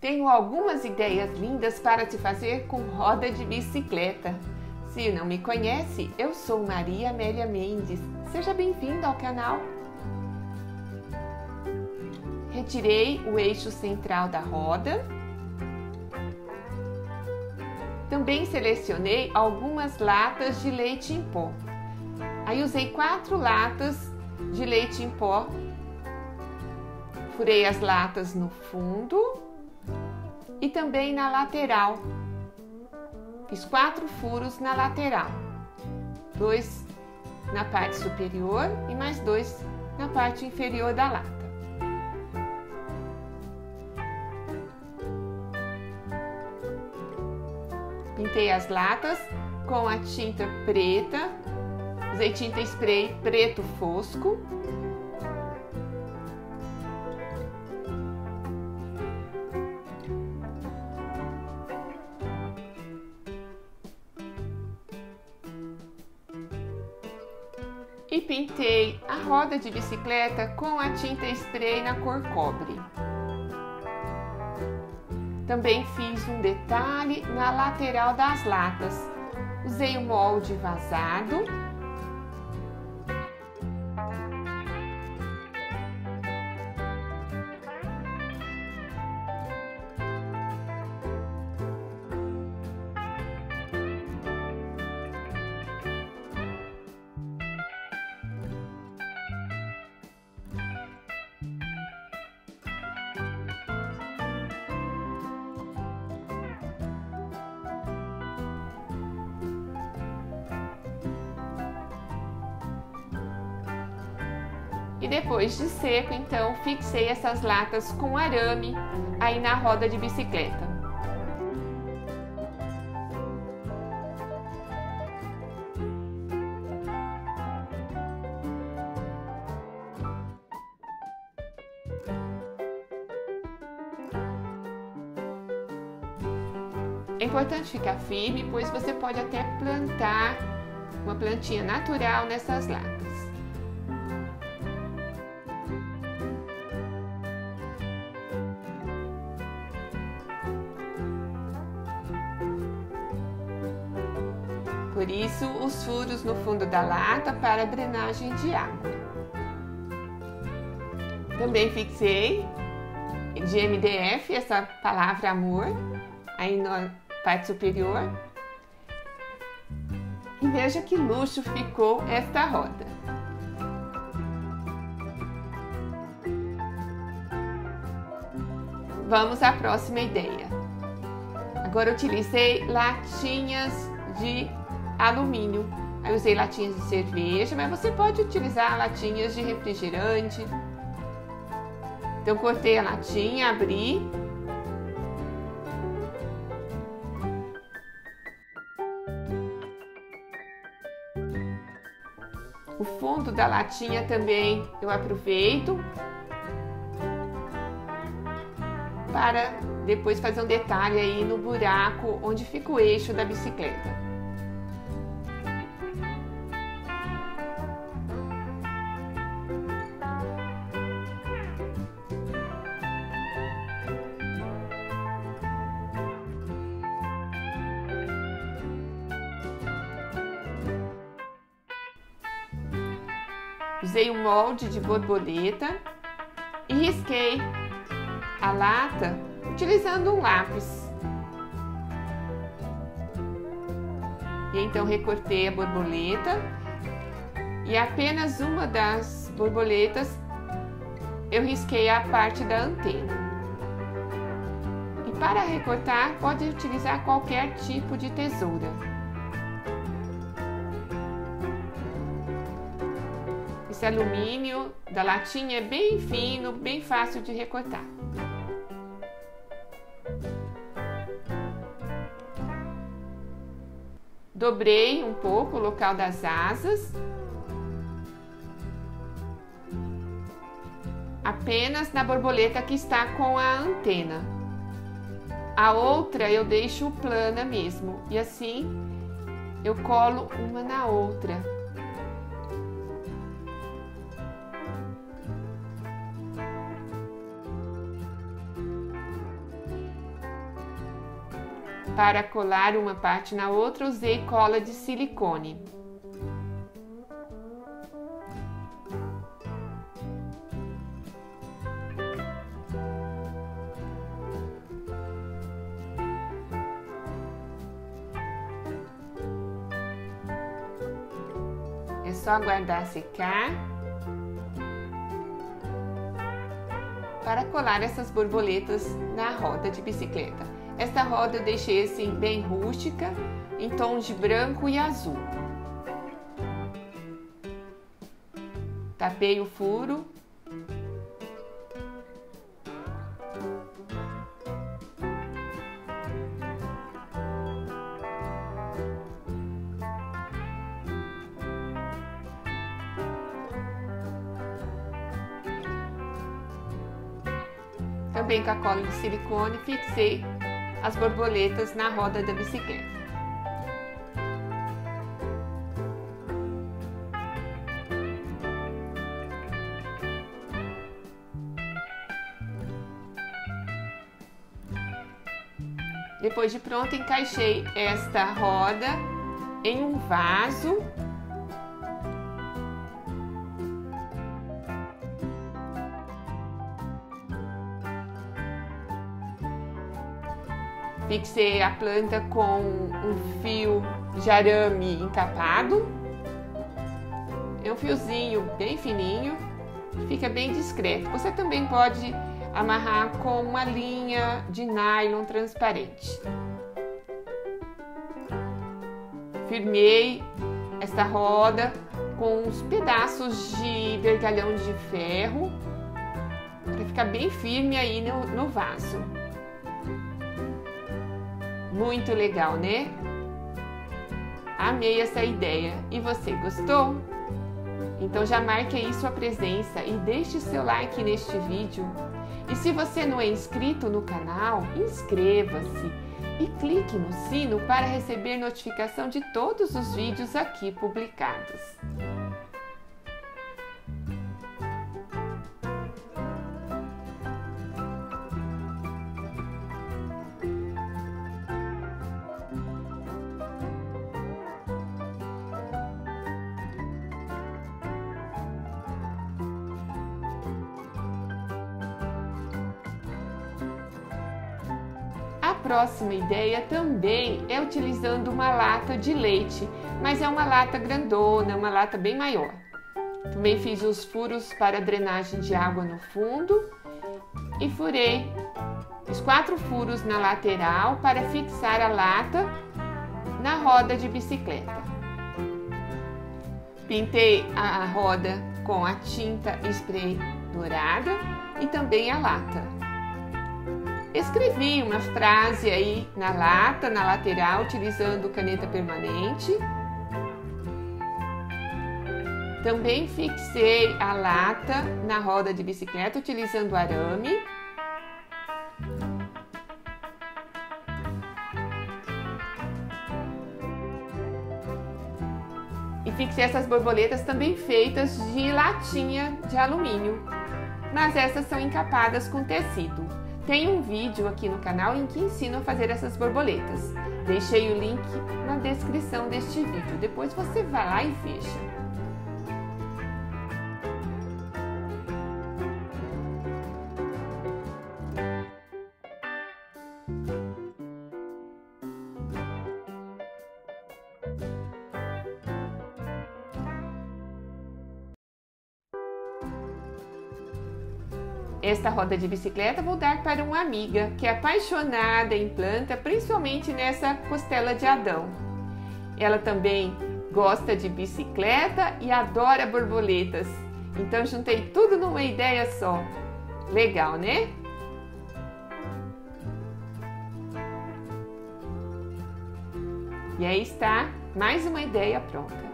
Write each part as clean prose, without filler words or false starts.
Tenho algumas ideias lindas para te fazer com roda de bicicleta. Se não me conhece, eu sou Maria Amélia Mendes. Seja bem-vindo ao canal. Retirei o eixo central da roda. Também selecionei algumas latas de leite em pó. Aí usei 4 latas de leite em pó. Furei as latas no fundo e também na lateral. Fiz 4 furos na lateral, 2 na parte superior e mais 2 na parte inferior da lata. Pintei as latas com a tinta preta, usei tinta spray preto fosco. E pintei a roda de bicicleta com a tinta spray na cor cobre. Também fiz um detalhe na lateral das latas. Usei o molde vazado. E depois de seco, então, fixei essas latas com arame aí na roda de bicicleta. É importante ficar firme, pois você pode até plantar uma plantinha natural nessas latas. Por isso, os furos no fundo da lata para drenagem de água. Também fixei de MDF essa palavra amor aí na parte superior. E veja que luxo ficou esta roda. Vamos à próxima ideia. Agora utilizei latinhas de alumínio. Aí usei latinhas de cerveja, mas você pode utilizar latinhas de refrigerante. Então cortei a latinha, abri. O fundo da latinha também eu aproveito para depois fazer um detalhe aí no buraco onde fica o eixo da bicicleta. Usei um molde de borboleta e risquei a lata utilizando um lápis. E então recortei a borboleta e apenas uma das borboletas eu risquei a parte da antena. E para recortar pode utilizar qualquer tipo de tesoura. Esse alumínio da latinha é bem fino, bem fácil de recortar. Dobrei um pouco o local das asas. Apenas na borboleta que está com a antena. A outra eu deixo plana mesmo. E assim eu colo uma na outra. Para colar uma parte na outra, usei cola de silicone. É só aguardar secar para colar essas borboletas na roda de bicicleta. Esta roda eu deixei assim bem rústica, em tons de branco e azul. Tapei o furo. Também com a cola de silicone, fixei as borboletas na roda da bicicleta. Depois de pronto, encaixei esta roda em um vaso. Fixei a planta com um fio de arame encapado. É um fiozinho bem fininho, fica bem discreto. Você também pode amarrar com uma linha de nylon transparente. Firmei esta roda com uns pedaços de vergalhão de ferro para ficar bem firme aí no vaso. Muito legal, né? Amei essa ideia. E você gostou? Então já marque aí sua presença e deixe seu like neste vídeo. E se você não é inscrito no canal, inscreva-se e clique no sino para receber notificação de todos os vídeos aqui publicados. A próxima ideia também é utilizando uma lata de leite, mas é uma lata grandona, uma lata bem maior. Também fiz os furos para drenagem de água no fundo e furei os 4 furos na lateral para fixar a lata na roda de bicicleta. Pintei a roda com a tinta spray dourada e também a lata. Escrevi uma frase aí na lata, na lateral, utilizando caneta permanente. Também fixei a lata na roda de bicicleta, utilizando arame. E fixei essas borboletas também feitas de latinha de alumínio, mas essas são encapadas com tecido. Tem um vídeo aqui no canal em que ensino a fazer essas borboletas. Deixei o link na descrição deste vídeo. Depois você vai lá e fecha. Esta roda de bicicleta vou dar para uma amiga que é apaixonada em planta, principalmente nessa costela de Adão. Ela também gosta de bicicleta e adora borboletas. Então juntei tudo numa ideia só. Legal, né? E aí está mais uma ideia pronta.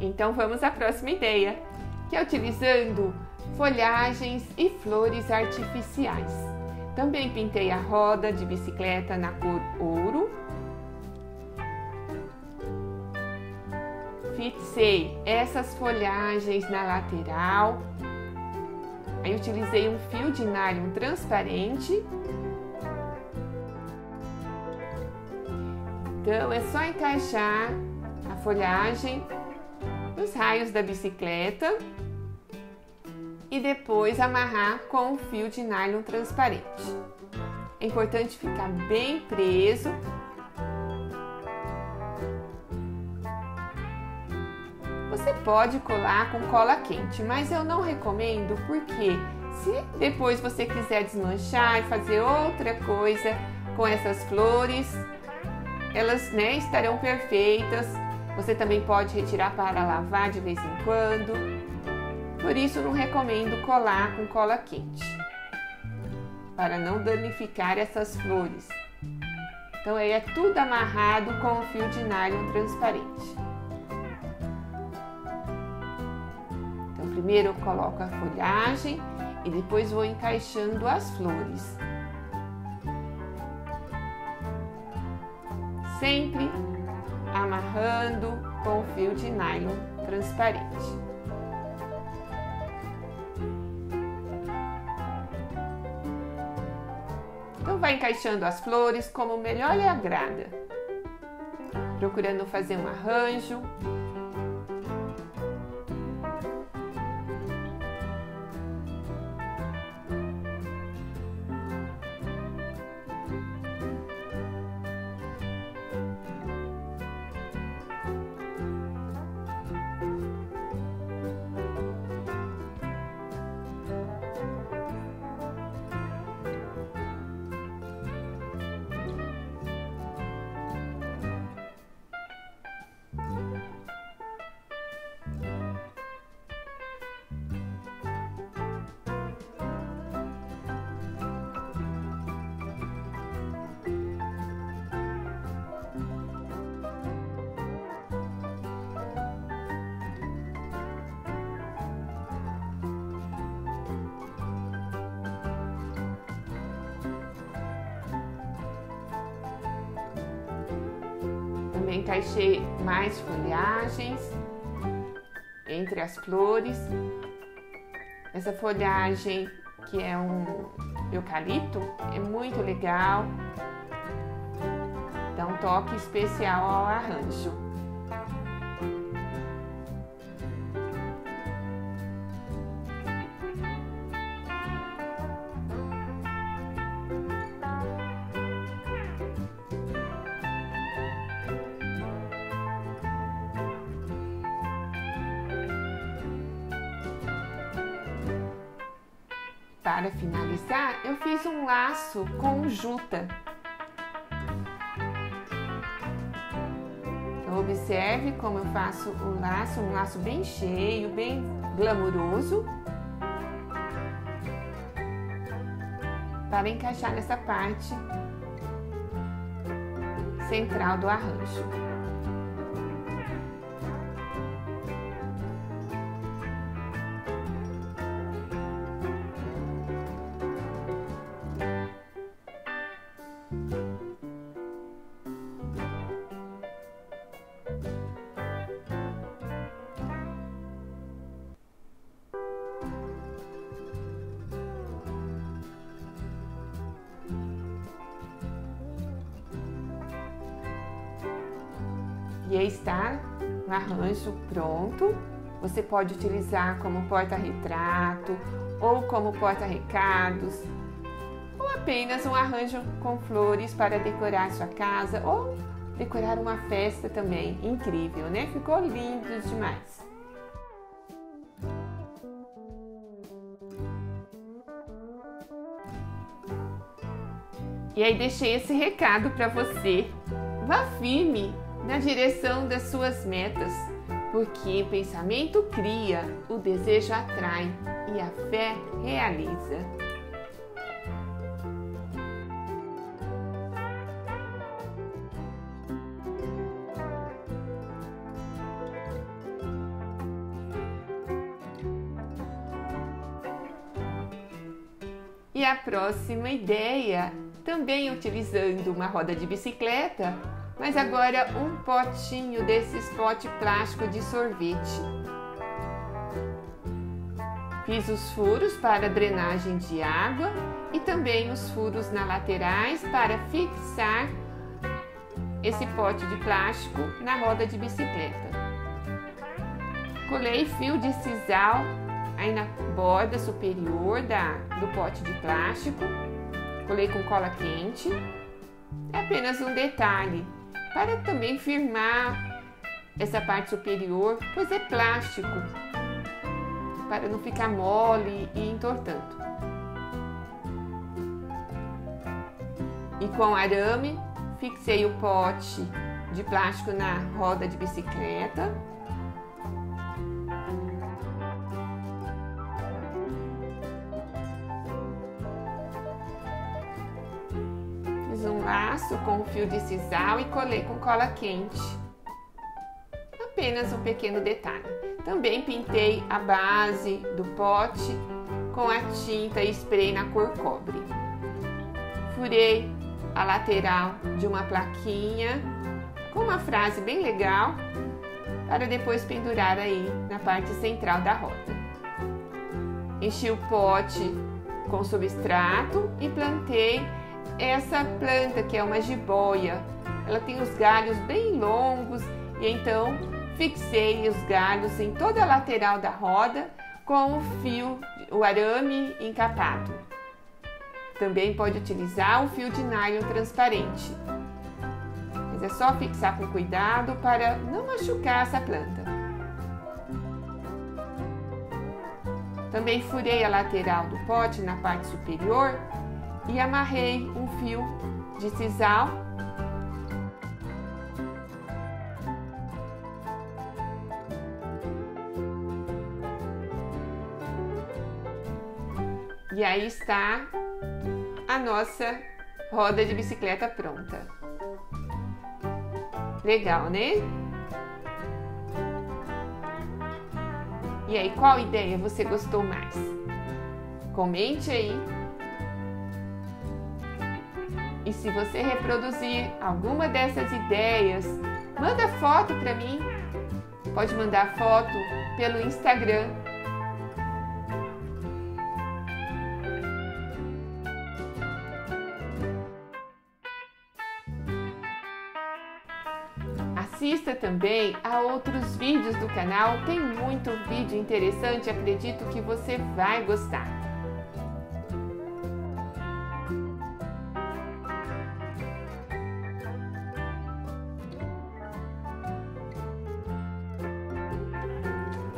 Então vamos à próxima ideia, que é utilizando folhagens e flores artificiais. Também pintei a roda de bicicleta na cor ouro. Fixei essas folhagens na lateral. Aí utilizei um fio de nylon transparente. Então é só encaixar a folhagem nos raios da bicicleta e depois amarrar com o fio de nylon transparente. É importante ficar bem preso. Você pode colar com cola quente, mas eu não recomendo porque se depois você quiser desmanchar e fazer outra coisa com essas flores, elas, né, estarão perfeitas. Você também pode retirar para lavar de vez em quando. Por isso não recomendo colar com cola quente, para não danificar essas flores. Então aí é tudo amarrado com o fio de nylon transparente. Então primeiro eu coloco a folhagem e depois vou encaixando as flores. Sempre amarrando com o fio de nylon transparente. Então vai encaixando as flores como melhor lhe agrada, procurando fazer um arranjo. Também encaixei mais folhagens entre as flores. Essa folhagem que é um eucalipto é muito legal, dá um toque especial ao arranjo. Para finalizar, eu fiz um laço com juta. Então, observe como eu faço um laço bem cheio, bem glamuroso, para encaixar nessa parte central do arranjo. E aí está o arranjo pronto. Você pode utilizar como porta-retrato ou como porta-recados, ou apenas um arranjo com flores para decorar sua casa ou decorar uma festa também. Incrível, né? Ficou lindo demais. E aí deixei esse recado para você. Vá firme na direção das suas metas, porque o pensamento cria, o desejo atrai e a fé realiza. E a próxima ideia, também utilizando uma roda de bicicleta, mas agora um potinho desses pote plástico de sorvete. Fiz os furos para drenagem de água e também os furos nas laterais para fixar esse pote de plástico na roda de bicicleta. Colei fio de sisal aí na borda superior do pote de plástico. Colei com cola quente. É apenas um detalhe para também firmar essa parte superior, pois é plástico, para não ficar mole e entortando. E com arame, fixei o pote de plástico na roda de bicicleta. Fiz um laço com fio de sisal e colei com cola quente. Apenas um pequeno detalhe. Também pintei a base do pote com a tinta spray na cor cobre. Furei a lateral de uma plaquinha com uma frase bem legal para depois pendurar aí na parte central da roda. Enchi o pote com substrato e plantei essa planta que é uma jiboia. Ela tem os galhos bem longos e então fixei os galhos em toda a lateral da roda com o arame encapado. Também pode utilizar o fio de nylon transparente, mas é só fixar com cuidado para não machucar essa planta. Também furei a lateral do pote na parte superior e amarrei um fio de sisal e aí está a nossa roda de bicicleta pronta. Legal, né? E aí, qual ideia você gostou mais? Comente aí. E se você reproduzir alguma dessas ideias, manda foto para mim. Pode mandar foto pelo Instagram. Assista também a outros vídeos do canal, tem muito vídeo interessante, acredito que você vai gostar.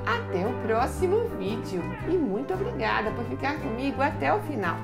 Até o próximo vídeo e muito obrigada por ficar comigo até o final.